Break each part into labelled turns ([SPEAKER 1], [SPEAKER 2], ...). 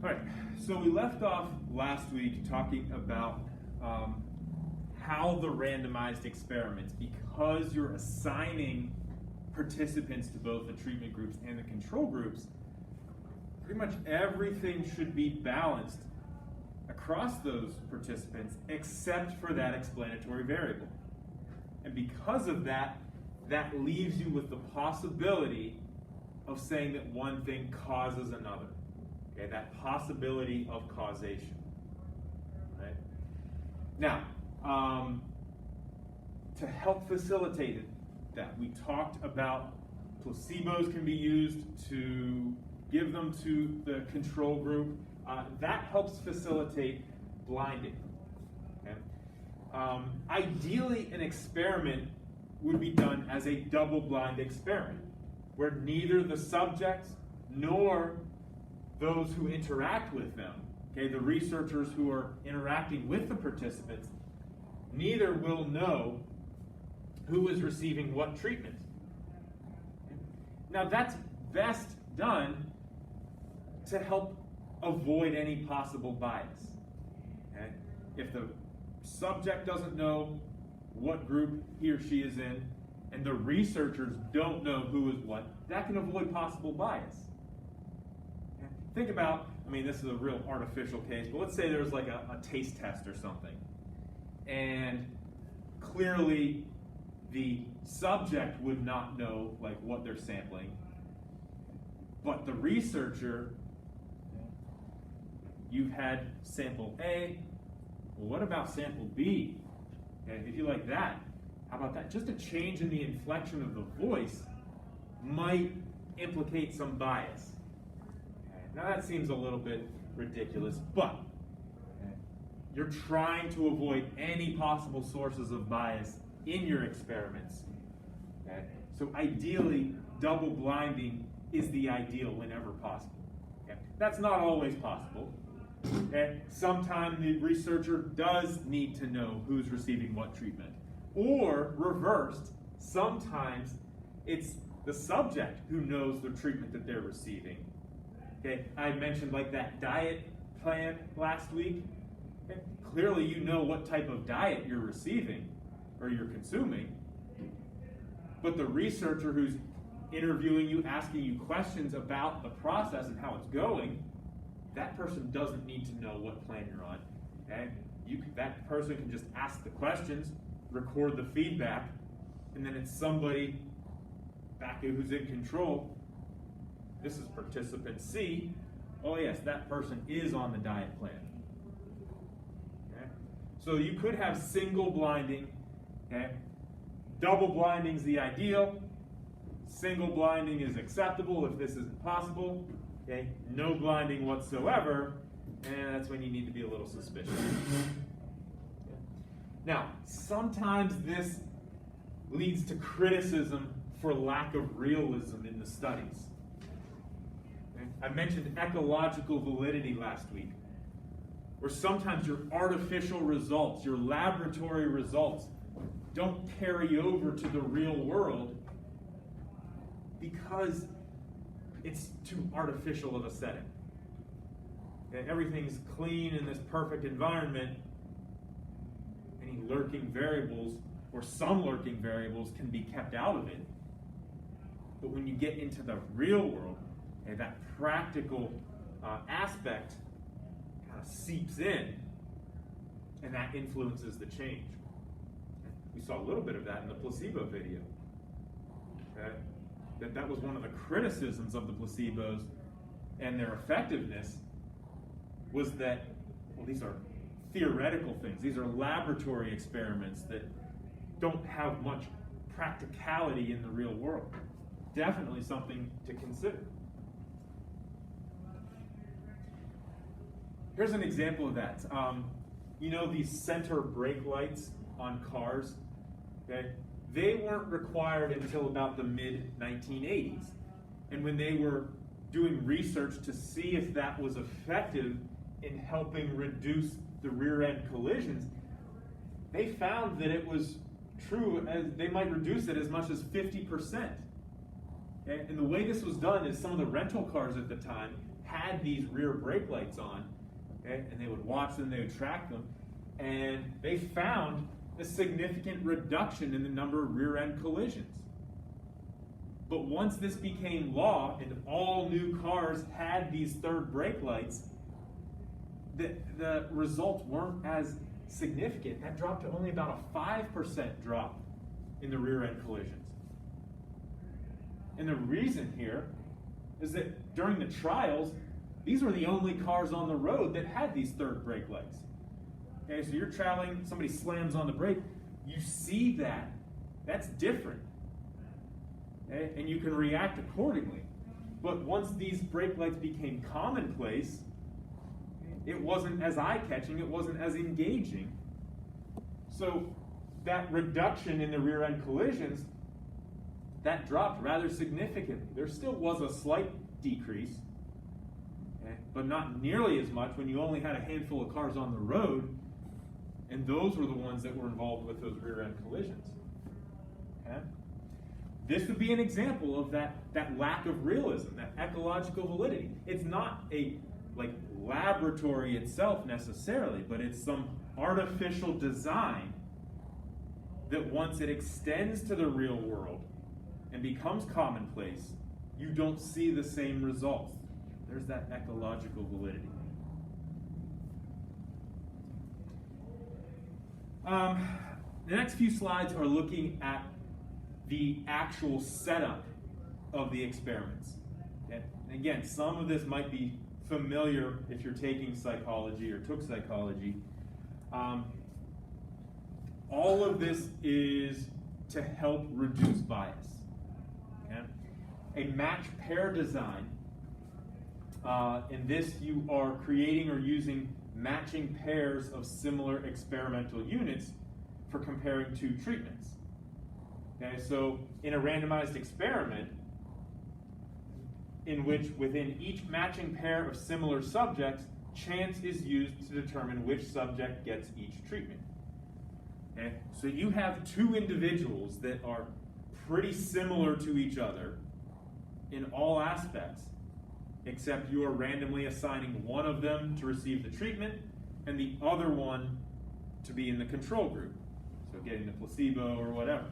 [SPEAKER 1] All right, so we left off last week talking about how the randomized experiments, because you're assigning participants to both the treatment groups and the control groups, pretty much everything should be balanced across those participants except for that explanatory variable. And because of that, that leaves you with the possibility of saying that one thing causes another. Okay, that possibility of causation. Right? Now, to help facilitate that, we talked about placebos can be used to give them to the control group. That helps facilitate blinding. Okay? Ideally, an experiment would be done as a double-blind experiment, where neither the subjects nor those who interact with them, okay, the researchers who are interacting with the participants, neither will know who is receiving what treatment. Now that's best done to help avoid any possible bias. Okay? If the subject doesn't know what group he or she is in, and the researchers don't know who is what, that can avoid possible bias. Okay? Think about, this is a real artificial case, but let's say there's like a taste test or something, and clearly the subject would not know like what they're sampling, but the researcher, you've had sample A, well, what about sample B? Okay, if you like that, how about that? Just a change in the inflection of the voice might implicate some bias. Okay, now that seems a little bit ridiculous, but you're trying to avoid any possible sources of bias in your experiments. Okay? So ideally, double blinding is the ideal whenever possible. Okay? That's not always possible. Okay? Sometimes the researcher does need to know who's receiving what treatment. Or reversed, sometimes it's the subject who knows the treatment that they're receiving. Okay? I mentioned like that diet plan last week. Okay? Clearly you know what type of diet you're receiving or you're consuming, but the researcher who's interviewing you, asking you questions about the process and how it's going, that person doesn't need to know what plan you're on. Okay? That person can just ask the questions, record the feedback, and then it's somebody back who's in control. This is participant C. Oh yes, that person is on the diet plan. Okay? So you could have single blinding. Okay? Double blinding is the ideal. Single blinding is acceptable if this isn't possible. Okay? No blinding whatsoever, and that's when you need to be a little suspicious. Okay? Now, sometimes this leads to criticism for lack of realism in the studies. Okay? I mentioned ecological validity last week, where sometimes your artificial results, your laboratory results, don't carry over to the real world because it's too artificial of a setting. Okay? Everything's clean in this perfect environment. Any lurking variables, or some lurking variables, can be kept out of it. But when you get into the real world, okay, that practical aspect kind of seeps in, and that influences the change. We saw a little bit of that in the placebo video. Okay? That was one of the criticisms of the placebos and their effectiveness, was that, well, these are theoretical things. These are laboratory experiments that don't have much practicality in the real world. Definitely something to consider. Here's an example of that. These center brake lights on cars, okay? They weren't required until about the mid-1980s. And when they were doing research to see if that was effective in helping reduce the rear-end collisions, they found that it was true, as they might reduce it as much as 50%. Okay? And the way this was done is some of the rental cars at the time had these rear brake lights on, okay, and they would watch them, they would track them, and they found a significant reduction in the number of rear-end collisions. But once this became law and all new cars had these third brake lights, the results weren't as significant. That dropped to only about a 5% drop in the rear-end collisions. And the reason here is that during the trials, these were the only cars on the road that had these third brake lights. Okay, so you're traveling, somebody slams on the brake, you see that. That's different. Okay, and you can react accordingly. But once these brake lights became commonplace, it wasn't as eye-catching, it wasn't as engaging. So that reduction in the rear-end collisions, that dropped rather significantly. There still was a slight decrease, okay, but not nearly as much when you only had a handful of cars on the road, and those were the ones that were involved with those rear-end collisions. Okay? This would be an example of that lack of realism, that ecological validity. It's not a laboratory itself necessarily, but it's some artificial design that once it extends to the real world and becomes commonplace, you don't see the same results. There's that ecological validity. The next few slides are looking at the actual setup of the experiments. Okay? And again, some of this might be familiar if you're taking psychology or took psychology. All of this is to help reduce bias. Okay? A match pair design, in this you are creating or using matching pairs of similar experimental units for comparing two treatments. Okay, so in a randomized experiment, in which within each matching pair of similar subjects, chance is used to determine which subject gets each treatment. Okay, so you have two individuals that are pretty similar to each other in all aspects, except you are randomly assigning one of them to receive the treatment and the other one to be in the control group, so getting the placebo or whatever.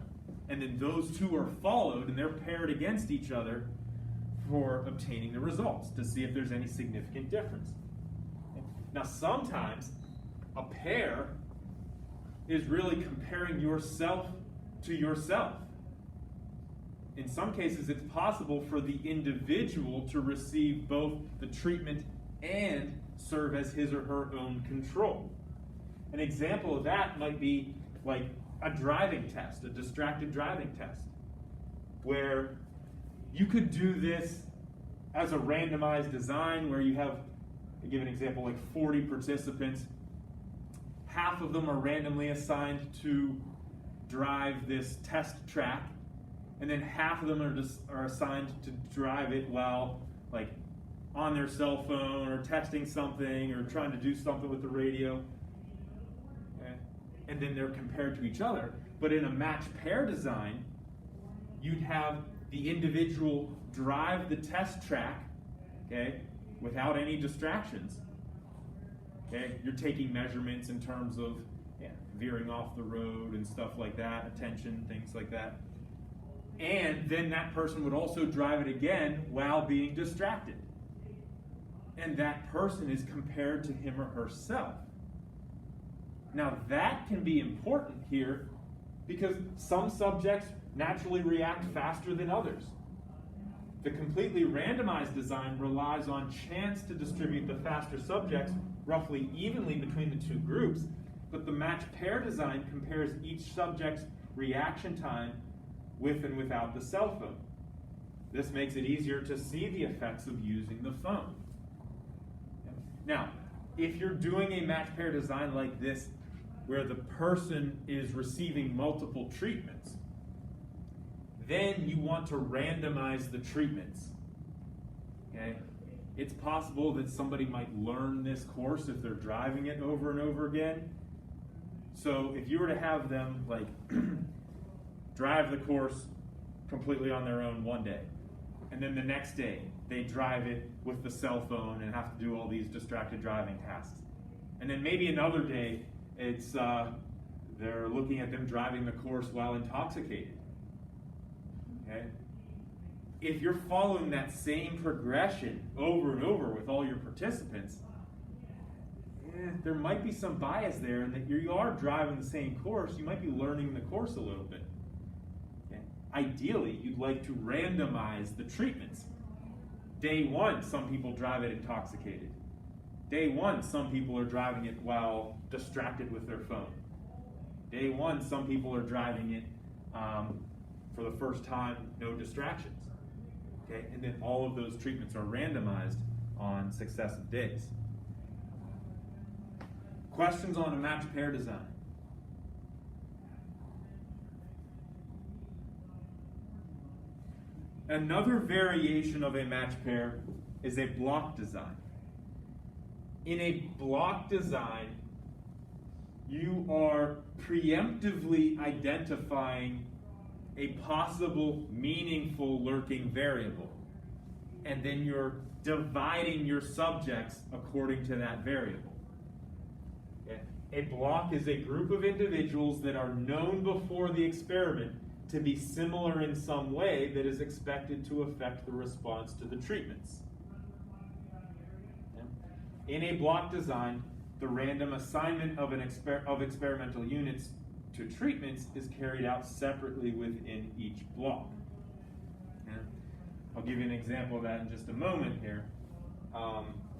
[SPEAKER 1] And then those two are followed and they're paired against each other for obtaining the results to see if there's any significant difference. Now sometimes a pair is really comparing yourself to yourself. In some cases, it's possible for the individual to receive both the treatment and serve as his or her own control. An example of that might be like a driving test, a distracted driving test, where you could do this as a randomized design where you have, to give an example, like 40 participants. Half of them are randomly assigned to drive this test track, and then half of them are assigned to drive it while like on their cell phone or texting something or trying to do something with the radio. Okay? And then they're compared to each other. But in a match pair design, you'd have the individual drive the test track, okay, without any distractions. Okay, you're taking measurements in terms of veering off the road and stuff like that, attention, things like that. And then that person would also drive it again while being distracted. And that person is compared to him or herself. Now that can be important here because some subjects naturally react faster than others. The completely randomized design relies on chance to distribute the faster subjects roughly evenly between the two groups, but the match pair design compares each subject's reaction time with and without the cell phone. This makes it easier to see the effects of using the phone. Now, if you're doing a match pair design like this, where the person is receiving multiple treatments, then you want to randomize the treatments. Okay? It's possible that somebody might learn this course if they're driving it over and over again. So if you were to have them like drive the course completely on their own one day, and then the next day they drive it with the cell phone and have to do all these distracted driving tasks. And then maybe another day it's they're looking at them driving the course while intoxicated. Okay? If you're following that same progression over and over with all your participants, there might be some bias there in that you are driving the same course. You might be learning the course a little bit. Okay? Ideally, you'd like to randomize the treatments. Day one, some people drive it intoxicated. Day one, some people are driving it while distracted with their phone. Day one, some people are driving it for the first time, no distractions. Okay? And then all of those treatments are randomized on successive days. Questions on a match pair design? Another variation of a match pair is a block design. In a block design, you are preemptively identifying a possible meaningful lurking variable, and then you're dividing your subjects according to that variable. Okay? A block is a group of individuals that are known before the experiment to be similar in some way that is expected to affect the response to the treatments. Okay? In a block design, the random assignment of experimental units to treatments is carried out separately within each block. Okay? I'll give you an example of that in just a moment here.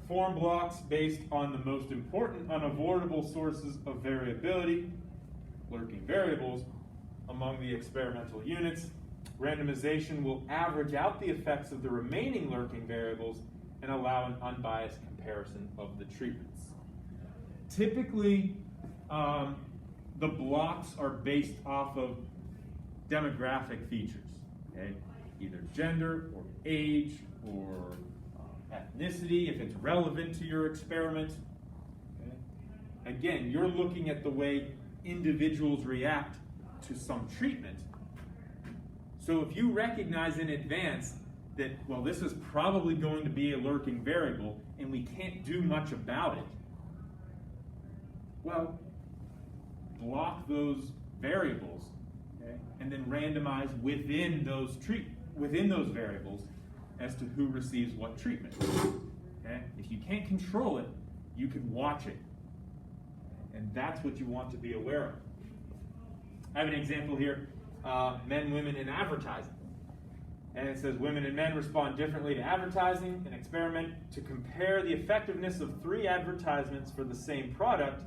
[SPEAKER 1] Form blocks based on the most important unavoidable sources of variability, lurking variables, among the experimental units. Randomization will average out the effects of the remaining lurking variables and allow an unbiased comparison of the treatments. Typically, the blocks are based off of demographic features, okay? Either gender or age or ethnicity, if it's relevant to your experiment. Okay? Again, you're looking at the way individuals react to some treatment. So if you recognize in advance that, well, this is probably going to be a lurking variable and we can't do much about it, well, block those variables, okay, and then randomize within those variables as to who receives what treatment. Okay? If you can't control it, you can watch it. And that's what you want to be aware of. I have an example here, men, women, and advertising. And it says women and men respond differently to advertising. An experiment to compare the effectiveness of 3 advertisements for the same product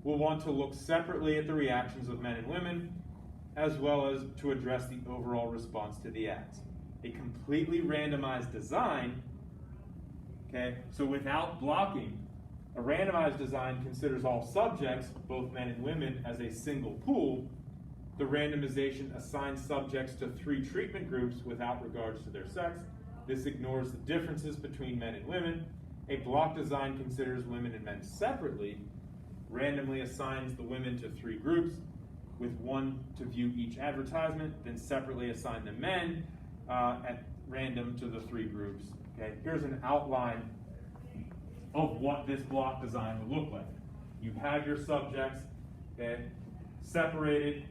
[SPEAKER 1] will want to look separately at the reactions of men and women, as well as to address the overall response to the ads. A completely randomized design, okay, so without blocking, a randomized design considers all subjects, both men and women, as a single pool. The randomization assigns subjects to 3 treatment groups without regards to their sex. This ignores the differences between men and women. A block design considers women and men separately, randomly assigns the women to 3 groups, with 1 to view each advertisement, then separately assign the men at random to the 3 groups. Okay, here's an outline of what this block design would look like. You have your subjects, okay, separated,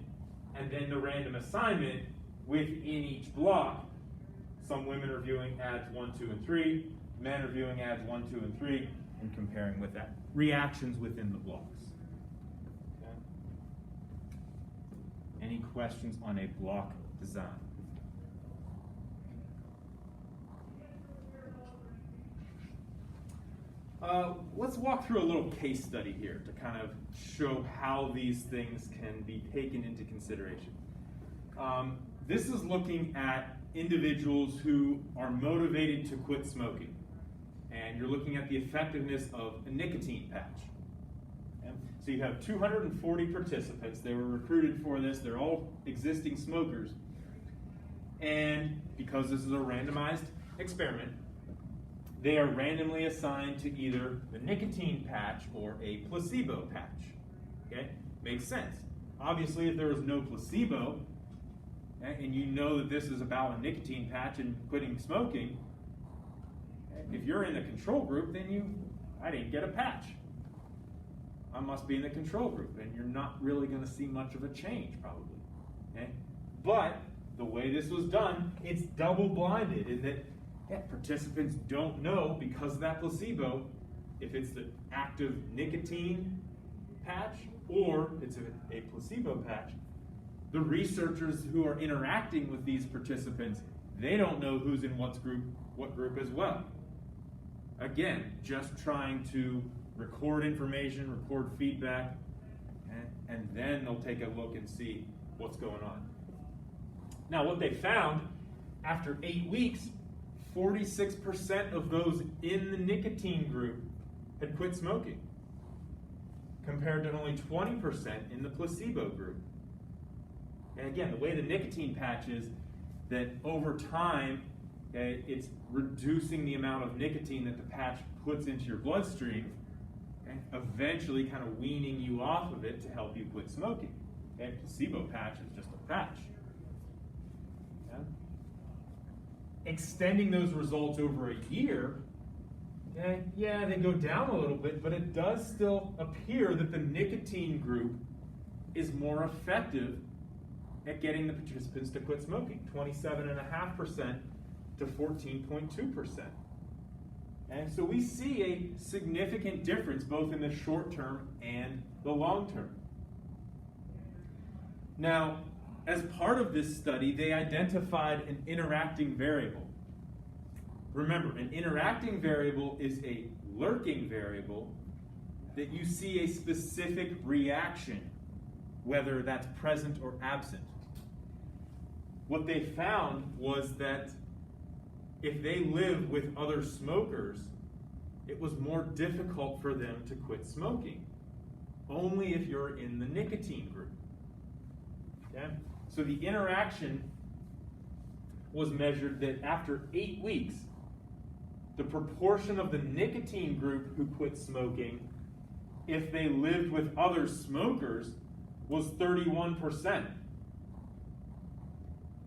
[SPEAKER 1] and then the random assignment within each block. Some women are viewing ads 1, 2, and 3. Men are viewing ads 1, 2, and 3, and comparing with that reactions within the blocks. Okay. Any questions on a block design? Let's walk through a little case study here to kind of show how these things can be taken into consideration. This is looking at individuals who are motivated to quit smoking. And you're looking at the effectiveness of a nicotine patch. Okay? So you have 240 participants. They were recruited for this. They're all existing smokers. And because this is a randomized experiment, they are randomly assigned to either the nicotine patch or a placebo patch. Okay? Makes sense. Obviously, if there was no placebo, and you know that this is about a nicotine patch and quitting smoking, if you're in the control group, then I didn't get a patch. I must be in the control group, and you're not really going to see much of a change, probably. Okay? But the way this was done, it's double-blinded in that participants don't know, because of that placebo, if it's the active nicotine patch or it's a placebo patch. The researchers who are interacting with these participants, they don't know who's in what group as well. Again, just trying to record information, record feedback, and then they'll take a look and see what's going on. Now, what they found, after 8 weeks, 46% of those in the nicotine group had quit smoking, compared to only 20% in the placebo group. And again, the way the nicotine patch is, that over time, it's reducing the amount of nicotine that the patch puts into your bloodstream, eventually kind of weaning you off of it to help you quit smoking. Placebo patch is just a patch. Extending those results over a year, they go down a little bit, but it does still appear that the nicotine group is more effective at getting the participants to quit smoking, 27.5% to 14.2%. And so we see a significant difference both in the short term and the long term. Now, as part of this study, they identified an interacting variable. Remember, an interacting variable is a lurking variable that you see a specific reaction, whether that's present or absent. What they found was that if they live with other smokers, it was more difficult for them to quit smoking, only if you're in the nicotine group. Okay? So the interaction was measured that after 8 weeks, the proportion of the nicotine group who quit smoking, if they lived with other smokers, was 31%.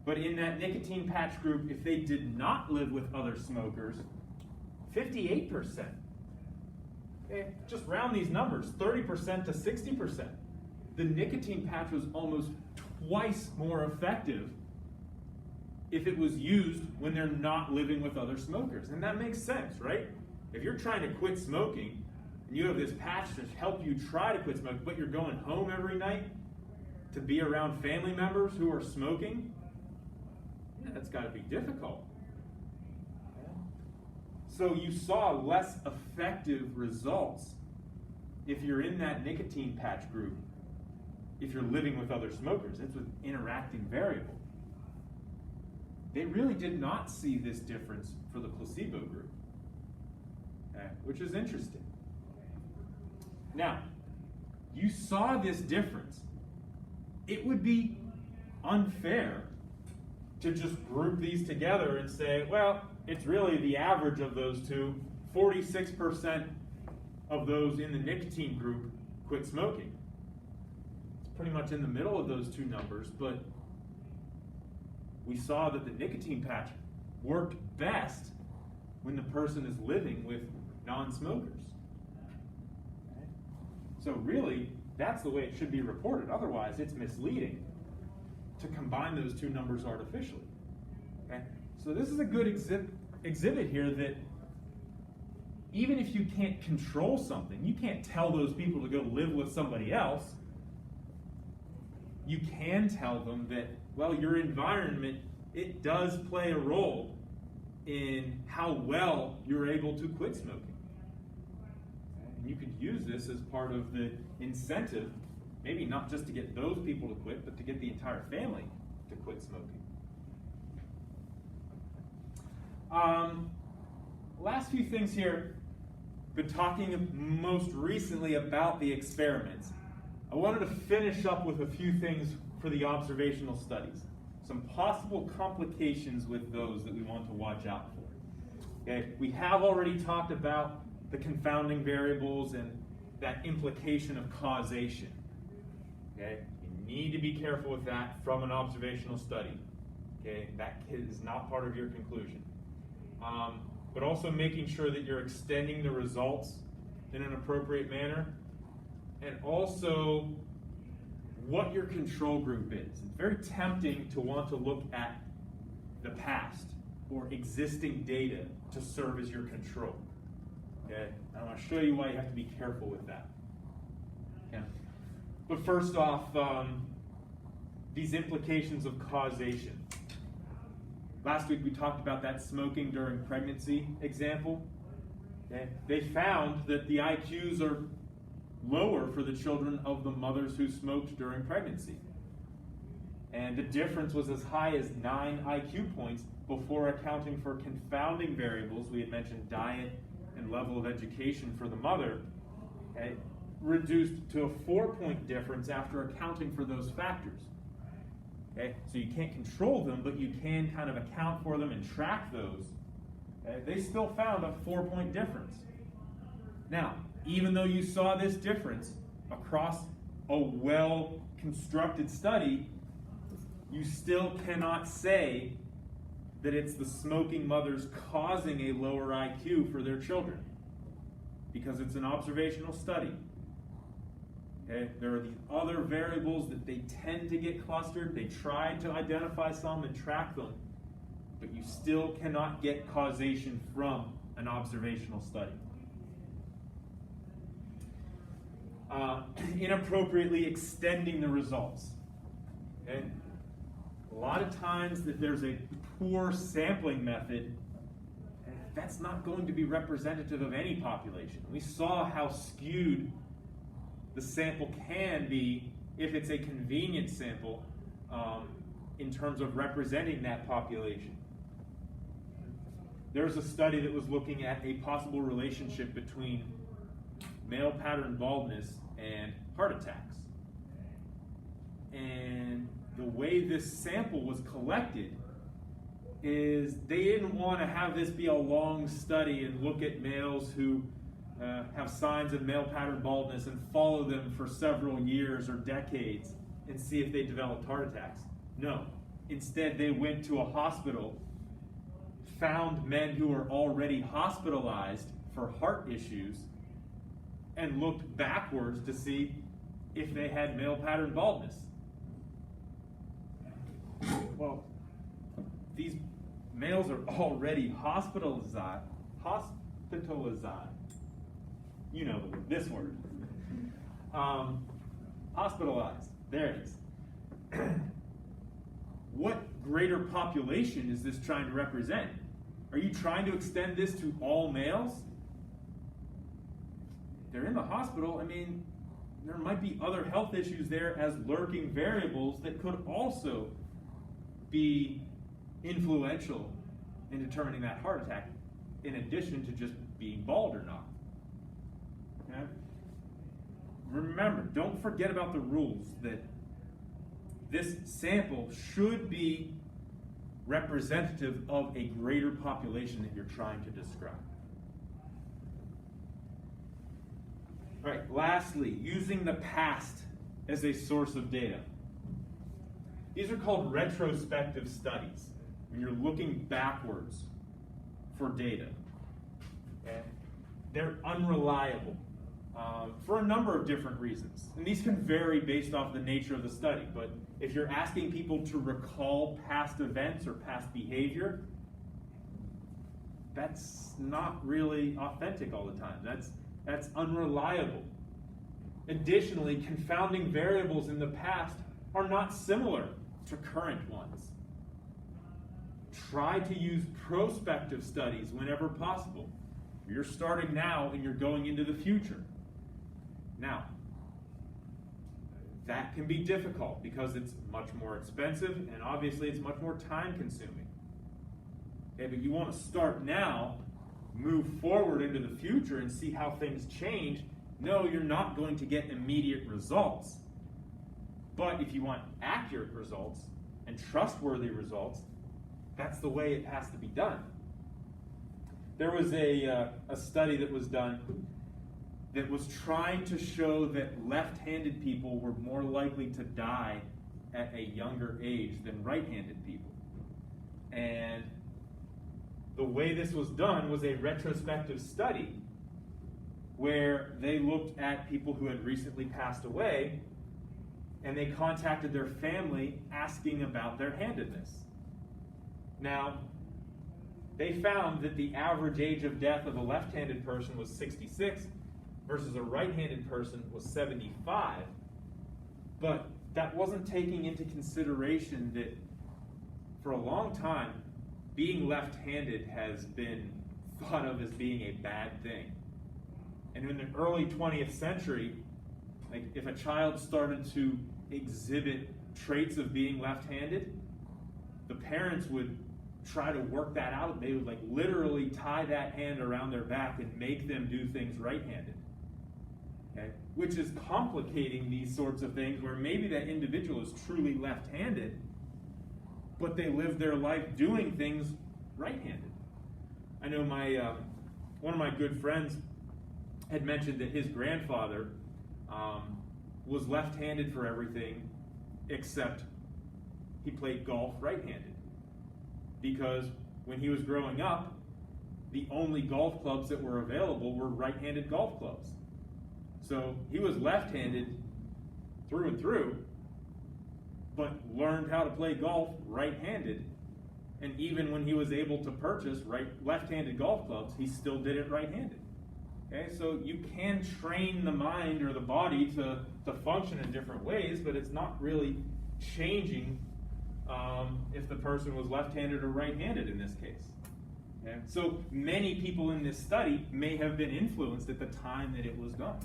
[SPEAKER 1] But in that nicotine patch group, if they did not live with other smokers, 58%. Okay, just round these numbers, 30% to 60%. The nicotine patch was almost twice more effective if it was used when they're not living with other smokers. And that makes sense, right? If you're trying to quit smoking, and you have this patch to help you try to quit smoking, but you're going home every night to be around family members who are smoking, that's got to be difficult. So you saw less effective results if you're in that nicotine patch group, if you're living with other smokers. It's an interacting variable. They really did not see this difference for the placebo group, which is interesting. Now, you saw this difference. It would be unfair to just group these together and say, well, it's really the average of those two. 46% of those in the nicotine group quit smoking. It's pretty much in the middle of those two numbers, but we saw that the nicotine patch worked best when the person is living with non-smokers. Okay? So really, that's the way it should be reported. Otherwise, it's misleading to combine those two numbers artificially. Okay? So this is a good exhibit here that even if you can't control something, you can't tell those people to go live with somebody else, you can tell them that, well, your environment, it does play a role in how well you're able to quit smoking. Okay? And you could use this as part of the incentive, maybe not just to get those people to quit, but to get the entire family to quit smoking. Last few things here. Been talking most recently about the experiments. I wanted to finish up with a few things for the observational studies. Some possible complications with those that we want to watch out for. Okay, we have already talked about the confounding variables and that implication of causation. Okay, you need to be careful with that from an observational study. Okay, that is not part of your conclusion. But also making sure that you're extending the results in an appropriate manner, and also what your control group is. It's very tempting to want to look at the past or existing data to serve as your control. Okay, I want to show you why you have to be careful with that. Okay, but first off, these implications of causation. Last week we talked about that smoking during pregnancy example. Okay? They found that the IQs are lower for the children of the mothers who smoked during pregnancy. And the difference was as high as 9 IQ points before accounting for confounding variables. We had mentioned diet and level of education for the mother, okay, reduced to a 4-point difference after accounting for those factors. Okay, so you can't control them, but you can kind of account for them and track those. Okay, they still found a 4-point difference. Now, even though you saw this difference across a well-constructed study, you still cannot say that it's the smoking mothers causing a lower IQ for their children, because it's an observational study. Okay? There are these other variables that they tend to get clustered. They tried to identify some and track them, but you still cannot get causation from an observational study. Inappropriately extending the results. Okay? A lot of times that there's a poor sampling method, that's not going to be representative of any population. We saw how skewed the sample can be if it's a convenient sample in terms of representing that population. There's a study that was looking at a possible relationship between male pattern baldness and heart attacks. And the way this sample was collected is they didn't want to have this be a long study and look at males who have signs of male pattern baldness and follow them for several years or decades and see if they developed heart attacks. No. Instead, they went to a hospital, found men who were already hospitalized for heart issues, and looked backwards to see if they had male pattern baldness. Well, these males are already hospitalized. You know this word. Hospitalized. There it is. What greater population is this trying to represent? Are you trying to extend this to all males? They're in the hospital. I mean, there might be other health issues there as lurking variables that could also be influential in determining that heart attack, in addition to just being bald or not. Okay? Remember, don't forget about the rules that this sample should be representative of a greater population that you're trying to describe. All right, lastly, using the past as a source of data. These are called retrospective studies, when you're looking backwards for data. Okay? They're unreliable for a number of different reasons. And these can vary based off the nature of the study. But if you're asking people to recall past events or past behavior, that's not really authentic all the time. That's unreliable. Additionally, confounding variables in the past are not similar to current ones. Try to use prospective studies whenever possible. You're starting now and you're going into the future. Now, that can be difficult because it's much more expensive and obviously it's much more time consuming. Okay, but you want to start now, move forward into the future and see how things change. No, you're not going to get immediate results. But if you want accurate results and trustworthy results, that's the way it has to be done. There was a study that was done that was trying to show that left-handed people were more likely to die at a younger age than right-handed people. And the way this was done was a retrospective study where they looked at people who had recently passed away, and they contacted their family asking about their handedness. Now, they found that the average age of death of a left-handed person was 66 versus a right-handed person was 75. But that wasn't taking into consideration that for a long time, being left-handed has been thought of as being a bad thing. And in the early 20th century, like if a child started to exhibit traits of being left-handed, the parents would try to work that out. They would like literally tie that hand around their back and make them do things right-handed. Okay? Which is complicating these sorts of things where maybe that individual is truly left-handed, but they live their life doing things right-handed. I know my one of my good friends had mentioned that his grandfather was left-handed for everything except he played golf right-handed. Because when he was growing up, the only golf clubs that were available were right-handed golf clubs. So he was left-handed through and through, but learned how to play golf right-handed. And even when he was able to purchase left-handed golf clubs, he still did it right-handed. Okay, so you can train the mind or the body to function in different ways, but it's not really changing if the person was left-handed or right-handed in this case. Okay? So many people in this study may have been influenced at the time that it was done.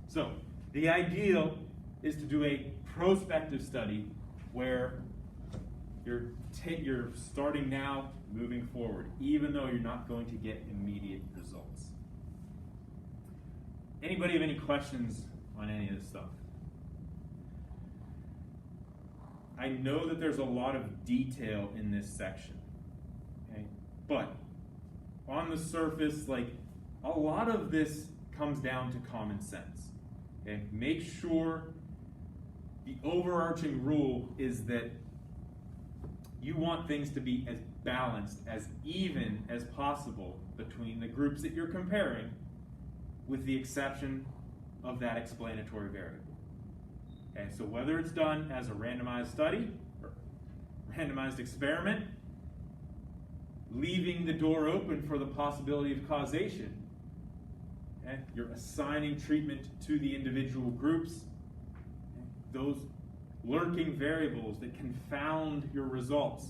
[SPEAKER 1] So the ideal is to do a prospective study where you're starting now, moving forward, even though you're not going to get immediate results. Anybody have any questions on any of this stuff? I know that there's a lot of detail in this section, okay? But on the surface, like a lot of this comes down to common sense. Okay? Make sure the overarching rule is that you want things to be as balanced, as even as possible between the groups that you're comparing, with the exception of that explanatory variable. Okay, so whether it's done as a randomized study or randomized experiment, leaving the door open for the possibility of causation, okay, you're assigning treatment to the individual groups. Okay, those lurking variables that confound your results,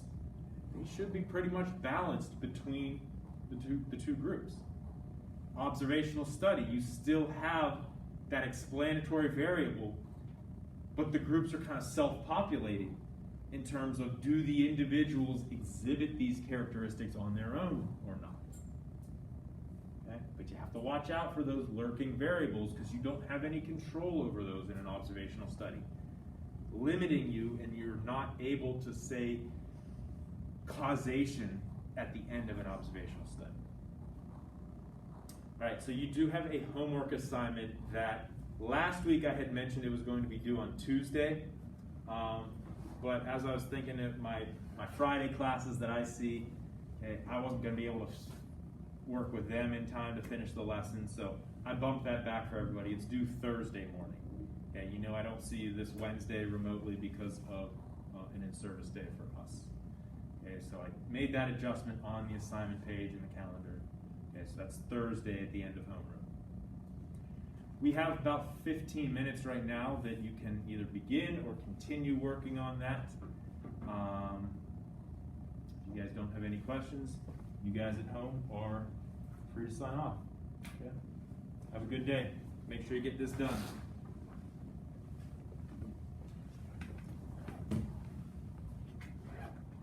[SPEAKER 1] they should be pretty much balanced between the two groups. Observational study, you still have that explanatory variable, but the groups are kind of self-populating in terms of, do the individuals exhibit these characteristics on their own or not? Okay? But you have to watch out for those lurking variables because you don't have any control over those in an observational study, limiting you, and you're not able to say causation at the end of an observational study. All right, so you do have a homework assignment that last week I had mentioned it was going to be due on Tuesday, but as I was thinking of my Friday classes that I see, I wasn't going to be able to work with them in time to finish the lesson, so I bumped that back for everybody. It's due Thursday morning. Okay, you know I don't see you this Wednesday remotely because of an in-service day for us. Okay, so I made that adjustment on the assignment page in the calendar. Okay, so that's Thursday at the end of homeroom. We have about 15 minutes right now that you can either begin or continue working on that. If you guys don't have any questions, you guys at home are free to sign off. Okay? Have a good day. Make sure you get this done.